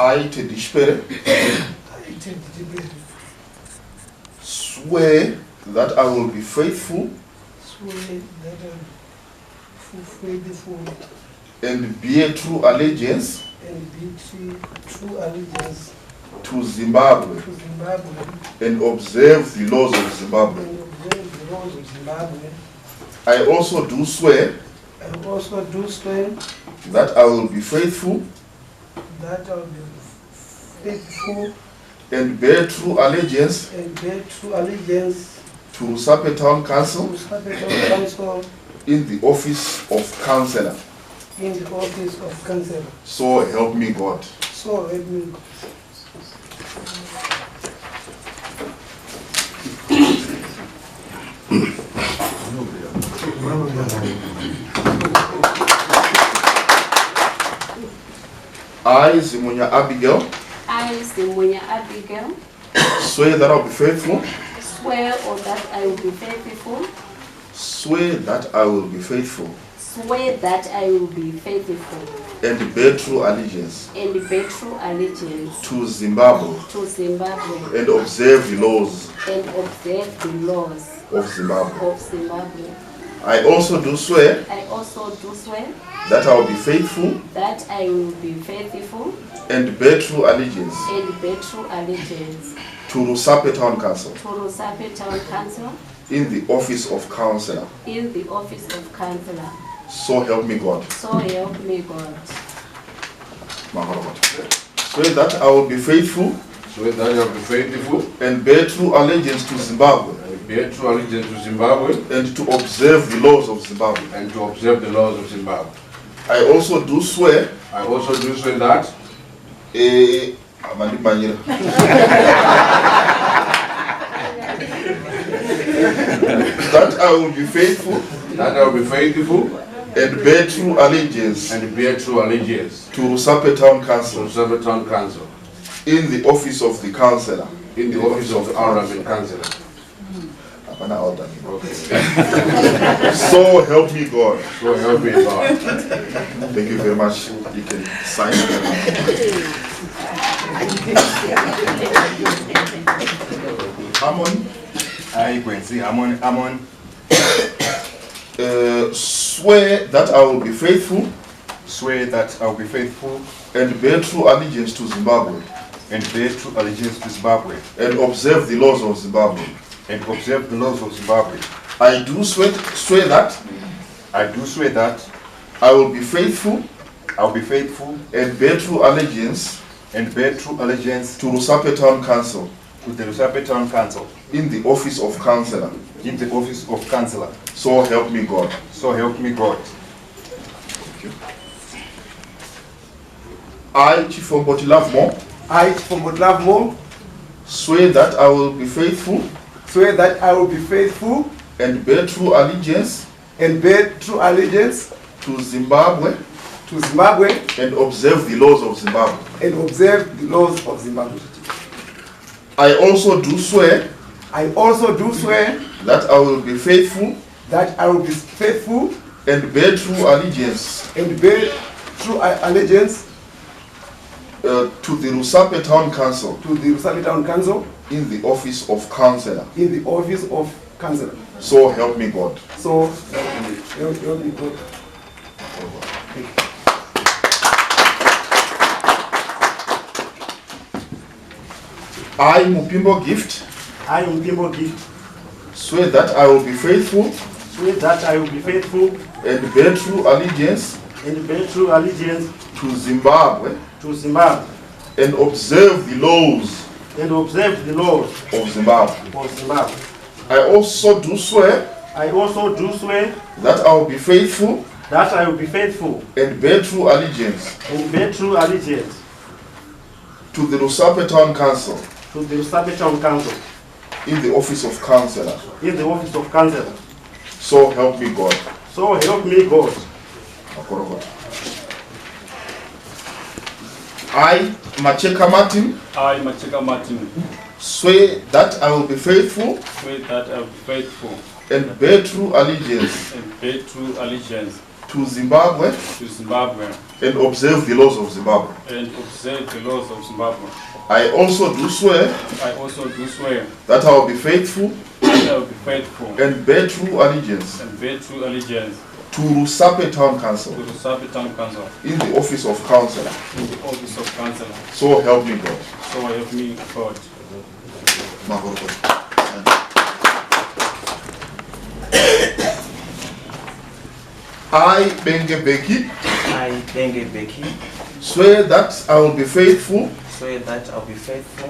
I, Teddy Shpere, swear that I will be faithful and bear true allegiance to Zimbabwe and observe the laws of Zimbabwe. I also do swear that I will be faithful and bear true allegiance to Rusape Town Council in the office of Councillor. So help me God. I, Zimunya Abigail, swear that I will be faithful. Swear or that I will be faithful. Swear that I will be faithful. Swear that I will be faithful. And bear true allegiance. And bear true allegiance. To Zimbabwe. To Zimbabwe. And observe the laws. And observe the laws. Of Zimbabwe. Of Zimbabwe. I also do swear. I also do swear. That I will be faithful. That I will be faithful. And bear true allegiance. And bear true allegiance. To Rusape Town Council. To Rusape Town Council. In the office of Councillor. In the office of Councillor. So help me God. So help me God. Swear that I will be faithful. Swear that I will be faithful. And bear true allegiance to Zimbabwe. And bear true allegiance to Zimbabwe. And to observe the laws of Zimbabwe. And to observe the laws of Zimbabwe. I also do swear. I also do swear that. That I will be faithful. That I will be faithful. And bear true allegiance. And bear true allegiance. To Rusape Town Council. To Rusape Town Council. In the office of the Councillor. In the office of the Honorable Councillor. Okay. So help me God. So help me God. Thank you very much. You can sign. Amon. I Quincy. Amon. Swear that I will be faithful. Swear that I will be faithful. And bear true allegiance to Zimbabwe. And bear true allegiance to Zimbabwe. And observe the laws of Zimbabwe. And observe the laws of Zimbabwe. I do swear that. I do swear that. I will be faithful. I will be faithful. And bear true allegiance. And bear true allegiance to Rusape Town Council. To the Rusape Town Council. In the office of Councillor. In the office of Councillor. So help me God. So help me God. Thank you. I, Chief Ombotilavmo. I, Chief Ombotilavmo. Swear that I will be faithful. Swear that I will be faithful. And bear true allegiance. And bear true allegiance. To Zimbabwe. To Zimbabwe. And observe the laws of Zimbabwe. And observe the laws of Zimbabwe. I also do swear. I also do swear. That I will be faithful. That I will be faithful. And bear true allegiance. And bear true allegiance. To the Rusape Town Council. To the Rusape Town Council. In the office of Councillor. In the office of Councillor. So help me God. So help me God. I, Mupimbo Gift. I, Mupimbo Gift. Swear that I will be faithful. Swear that I will be faithful. And bear true allegiance. And bear true allegiance. To Zimbabwe. To Zimbabwe. And observe the laws. And observe the laws. Of Zimbabwe. Of Zimbabwe. I also do swear. I also do swear. That I will be faithful. That I will be faithful. And bear true allegiance. And bear true allegiance. To the Rusape Town Council. To the Rusape Town Council. In the office of Councillor. In the office of Councillor. So help me God. So help me God. I, Macheka Martin. I, Macheka Martin. Swear that I will be faithful. Swear that I will be faithful. And bear true allegiance. And bear true allegiance. To to Zimbabwe to Zimbabwe and observe the laws of Zimbabwe. and observe the laws of Zimbabwe. I also do swear I also do swear that I will be faithful that I will be faithful and bear true allegiance and bear true allegiance to Rusape Town to Council the Rusape Town Council in the office of Councillor. in the office of Councillor. So help me God. So help me God. I, Benge Beki, I, Benge Beki, swear that I will be faithful swear that I will be faithful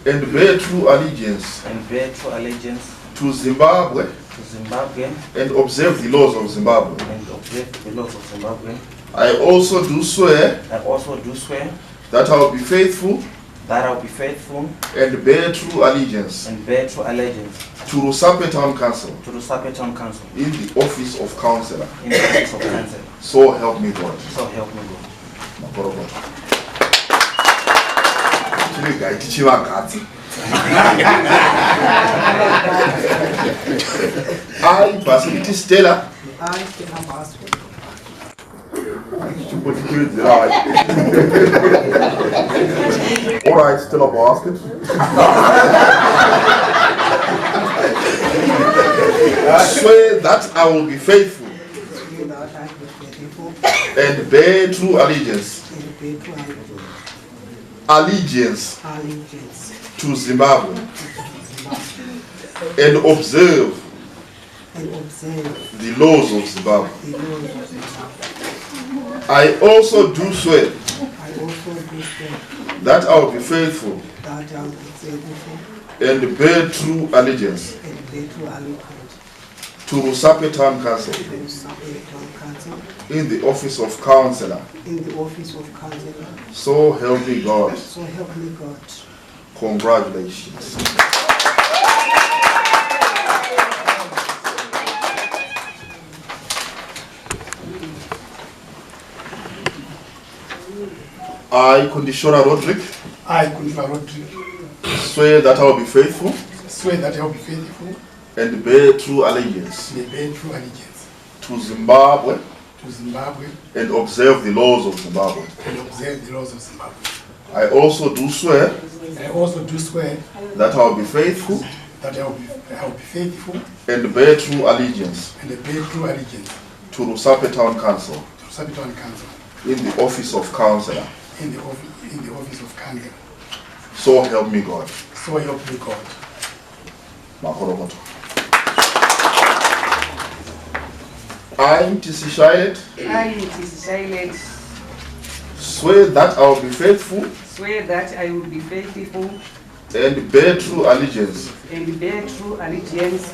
and bear true allegiance and bear true allegiance to Zimbabwe to Zimbabwe and observe the laws of Zimbabwe. and observe the laws of Zimbabwe. I also do swear I also do swear that I will be faithful that I will be faithful and bear true allegiance and bear true allegiance to Rusape Town Council to the Rusape Town Council in the office of Councillor. in the office of Council. So help me God. So help me God. I, Basilitis Stella, I, Stella Basco, Alright, Stella Basket. Swear that I will be faithful swear that I will be faithful and bear true allegiance and bear true allegiance to Zimbabwe and observe and observe the laws of Zimbabwe. the laws of Zimbabwe. I also do swear I also do swear that I will be faithful that I will be faithful and bear true allegiance and bear true allegiance to Rusape Town Council to the Rusape Town Council in the office of Councillor. in the office of Councillor. So help me God. So help me God. Congratulations. I, Conditioner Roderick, I, Councillor Rodrigue, swear that I will be faithful swear that I will be faithful and bear true allegiance and bear true allegiance to Zimbabwe to Zimbabwe and observe the laws of Zimbabwe. and observe the laws of Zimbabwe. I also do swear I also do swear that I will be faithful that I will be faithful and bear true allegiance and bear true allegiance to Rusape Town Council to Rusape Town Council in the office of Councillor. in the office of Council. So help me God. So help me God. Makorokoto. I, Mtisi Shailet, I, Mrs. Silent, swear that I will be faithful swear that I will be faithful and bear true allegiance and bear true allegiance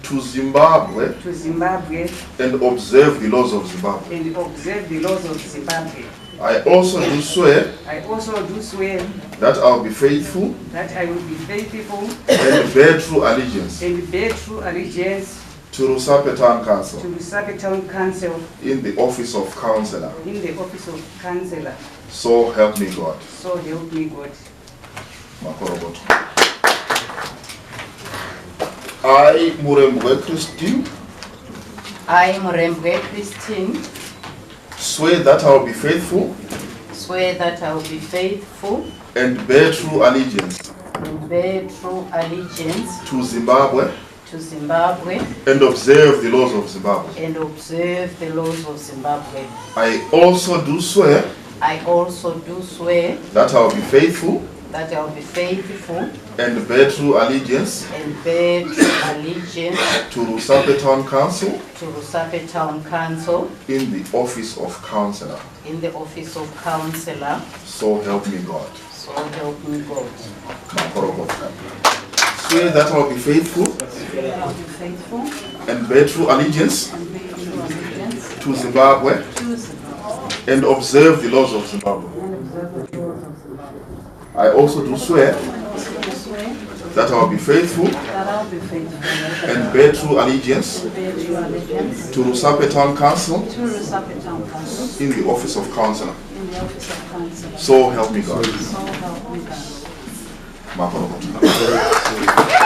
to Zimbabwe to Zimbabwe and observe the laws of Zimbabwe. and observe the laws of Zimbabwe. I also do swear I also do swear that I will be faithful that I will be faithful and bear true allegiance and bear true allegiance to Rusape Town to Council the Rusape Town Council in the office of Councillor. in the office of Councillor. So help me God. So help me God. Makorokoto. I, Murembwe Christine, I, Murembwe Christine, swear that I will be faithful swear that I will be faithful and bear true allegiance and bear true allegiance to Zimbabwe to Zimbabwe and observe the laws of Zimbabwe. and observe the laws of Zimbabwe. I also do swear I also do swear that I will be faithful that I will be faithful and bear true allegiance and bear true allegiance to Rusape Town Council to Rusape Town Council in the office of Councillor. in the office of Councillor. So help me God. So help me God. Makorokoto. Swear that I will be faithful Swear I will be faithful and bear true allegiance and bear true allegiance to Zimbabwe to Zimbabwe and observe the laws of Zimbabwe. and observe the laws of Zimbabwe. I also do swear I also swear that I will be faithful that I will be faithful and bear true allegiance and bear true allegiance to Rusape Town Council to Rusape Town Council in the office of Councillor. in the office of Councillor. So help me God. So help me God. Makorokoto.